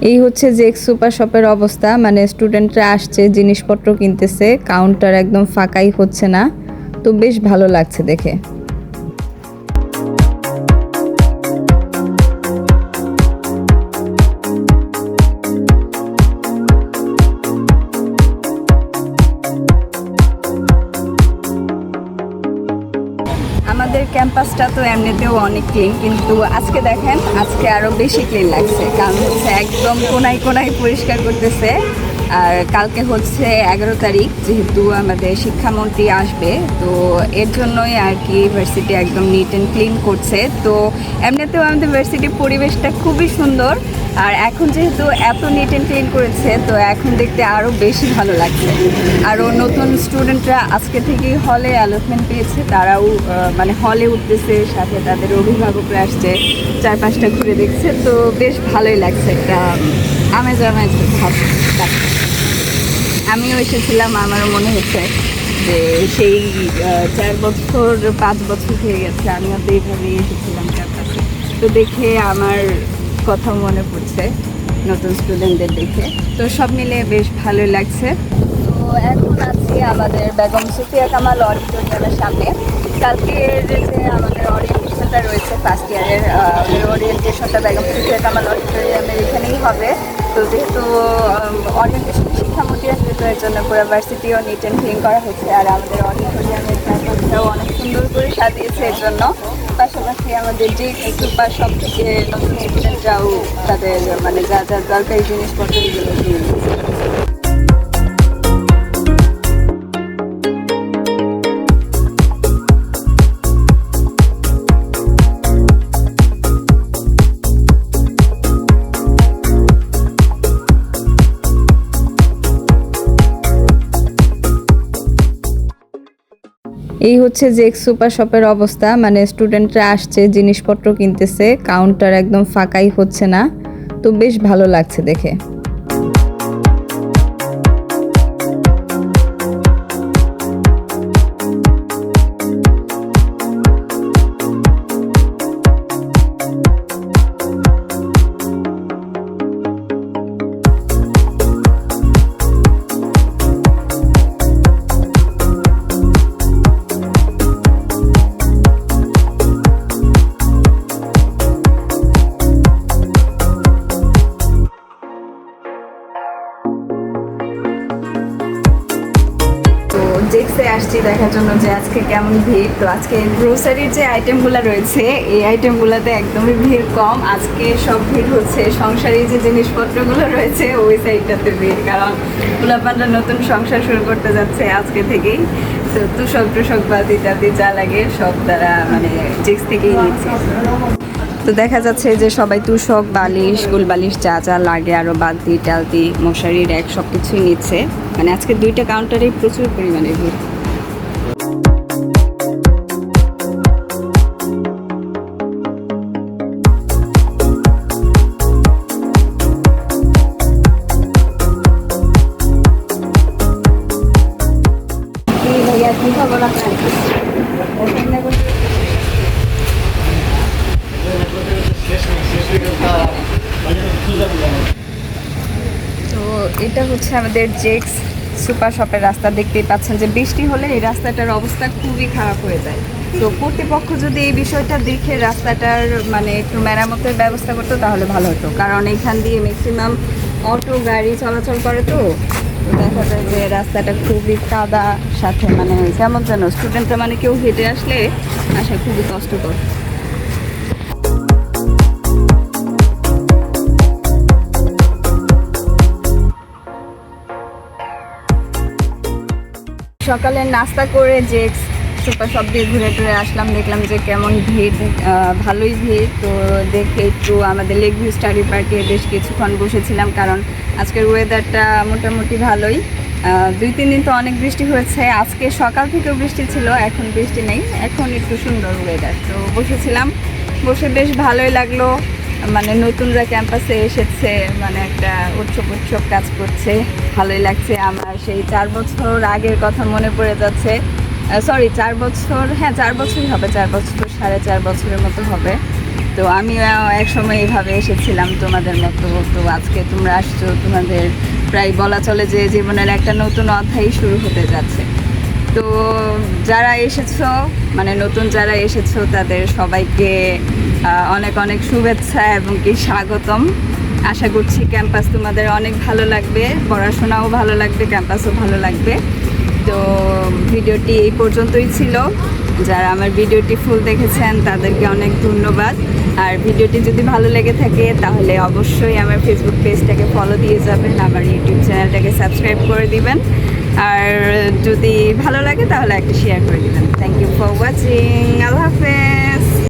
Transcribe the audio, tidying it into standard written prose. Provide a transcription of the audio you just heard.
এই হচ্ছে যে সুপার শপের অবস্থা, মানে স্টুডেন্টরা আসছে, জিনিসপত্র কিনতেছে, কাউন্টার একদম ফাঁকাই হচ্ছে না। তো বেশ ভালো লাগছে দেখে। আমাদের ক্যাম্পাসটা তো এমনিতেও অনেক ক্লিন, কিন্তু আজকে দেখেন আজকে আরও বেশি ক্লিন লাগছে, কারণ হচ্ছে একদম কোনায় কোনায় পরিষ্কার করতেছে। আর কালকে হচ্ছে 11 তারিখ, যেহেতু আমাদের শিক্ষামন্ত্রী আসবে, তো এর জন্যই আর কি ভার্সিটি একদম নিট অ্যান্ড ক্লিন করছে। তো এমনিতেও আমাদের ভার্সিটির পরিবেশটা খুবই সুন্দর, আর এখন যেহেতু এত নিট অ্যান্ড ক্লিন করেছে, তো এখন দেখতে আরও বেশি ভালো লাগছে। আরও নতুন স্টুডেন্টরা আজকে থেকেই হলে অ্যালটমেন্ট পেয়েছে, তারাও মানে হলে উঠতেছে, সাথে তাদের অভিভাবকরা আসছে, চারপাশটা ঘুরে দেখছে। তো বেশ ভালোই লাগছে, একটা আমেজ আমেজ ভাব। আমিও এসেছিলাম, আমারও মনে হচ্ছে যে সেই 4 বছর 5 বছর হয়ে গেছে আমিও তো এইভাবেই এসেছিলাম ক্যাম্পাসে। তো দেখে আমার কথা মনে পড়ছে নতুন স্টুডেন্টদের দেখে। তো সব মিলে বেশ ভালোই লাগছে। তো এখন আছি আমাদের বেগম সুফিয়া কামাল অডিটোরিয়ামের সামনে। কালকে যে আমাদের ওরিয়েন্টেশনটা রয়েছে ফার্স্ট ইয়ারের, ওরিয়েন্টেশনটা বেগম সুফিয়া কামাল অডিটোরিয়ামের এখানেই হবে। তো যেহেতু ওরিয়েন্টেশন শিক্ষামন্ত্রী আসবে, তো এর জন্য পুরো ভার্সিটিও নিট অ্যান্ড ক্লিন করা হচ্ছে, আর আমাদের অডিটোরিয়ামের ক্যাম্পাসটাও অনেক সুন্দর করে সাজিয়েছে এর জন্য। পাশাপাশি আমাদের যে সুপার শপ থেকে নতুন স্টুডেন্টরাও তাদের মানে যা যা দরকারি জিনিসপত্র এগুলো কিনে নিচ্ছে। এই হচ্ছে যে সুপার শপের অবস্থা, মানে স্টুডেন্টরা আসছে, জিনিসপত্র কিনতেছে, কাউন্টার একদম ফাঁকাই হচ্ছে না। তো বেশ ভালো লাগছে দেখে। জেক্সে আসছি দেখার জন্য যে আজকে কেমন ভিড়। তো আজকে গ্রোসারির যে আইটেমগুলো রয়েছে, এই আইটেমগুলোতে একদমই ভিড় কম। আজকে সব ভিড় হচ্ছে সংসারে যে জিনিসপত্রগুলো রয়েছে ওই সাইডটাতে ভিড়, কারণ পোলাপানরা নতুন সংসার শুরু করতে যাচ্ছে আজকে থেকেই। তো তুষক বাদ ইত্যাদি যা লাগে সব তারা মানে জেক্স থেকেই নিচ্ছে। তো দেখা যাচ্ছে যে সবাই তুষক, বালিশ, গুল বালিশ যা যা লাগে, আরও বালতি টালতি, মশারি র্যাক সব কিছুই নিচ্ছে। মানে আজকে দুইটা কাউন্টারেই প্রচুর পরিমাণে ভিড়। ভাইয়া কি খবর আপনার? তো এটা হচ্ছে আমাদের জেক্স সুপার শপের রাস্তা। দেখতেই পাচ্ছেন যে বৃষ্টি হলে এই রাস্তাটার অবস্থা খুবই খারাপ হয়ে যায়। তো কর্তৃপক্ষ যদি এই বিষয়টা দেখে রাস্তাটার মানে একটু মেরামতের ব্যবস্থা করতো তাহলে ভালো হতো, কারণ এইখান দিয়ে ম্যাক্সিমাম অটো গাড়ি চলাচল করে। তো দেখা যায় যে রাস্তাটা খুবই কাদা, সাথে মানে কেমন যেন স্টুডেন্টরা মানে কেউ হেঁটে আসলে আসা খুবই কষ্টকর। সকালে নাস্তা করে যে সুপার শপ দিয়ে ঘুরে টুরে আসলাম, দেখলাম যে কেমন ভিড়, ভালোই ভিড়। তো দেখে একটু আমাদের লেক ভিউ স্টাডি পার্কে বেশ কিছুক্ষণ বসেছিলাম, কারণ আজকের ওয়েদারটা মোটামুটি ভালোই। 2-3 দিন তো অনেক বৃষ্টি হয়েছে, আজকে সকাল থেকেও বৃষ্টি ছিল, এখন বৃষ্টি নেই, এখন একটু সুন্দর ওয়েদার। তো বসেছিলাম, বসে বেশ ভালোই লাগলো। মানে নতুনরা ক্যাম্পাসে এসেছে, মানে একটা উৎসব কাজ করছে, ভালোই লাগছে। আমার সেই 4 বছর আগের কথা মনে পড়ে যাচ্ছে। সরি 4 বছর, হ্যাঁ 4 বছরই হবে, 4 বছর 4.5 বছরের মতো হবে। তো আমিও এক সময় এইভাবে এসেছিলাম তোমাদের মতো। তো আজকে তোমরা আসছো, তোমাদের প্রায় বলা চলে যে জীবনের একটা নতুন অধ্যায় শুরু হতে যাচ্ছে। তো যারা এসেছো, মানে নতুন যারা এসেছো, তাদের সবাইকে অনেক অনেক শুভেচ্ছা এবং কি স্বাগতম। আশা করছি ক্যাম্পাস তোমাদের অনেক ভালো লাগবে, পড়াশোনাও ভালো লাগবে, ক্যাম্পাসও ভালো লাগবে। তো ভিডিওটি এই পর্যন্তই ছিল। যারা আমার ভিডিওটি ফুল দেখেছেন তাদেরকে অনেক ধন্যবাদ। আর ভিডিওটি যদি ভালো লেগে থাকে তাহলে অবশ্যই আমার ফেসবুক পেজটাকে ফলো দিয়ে যাবেন, আমার ইউটিউব চ্যানেলটাকে সাবস্ক্রাইব করে দিবেন। আর যদি ভালো লাগে তাহলে একটা শেয়ার করে দিবেন। Thank you for watching. আল্লাহ হাফেজ।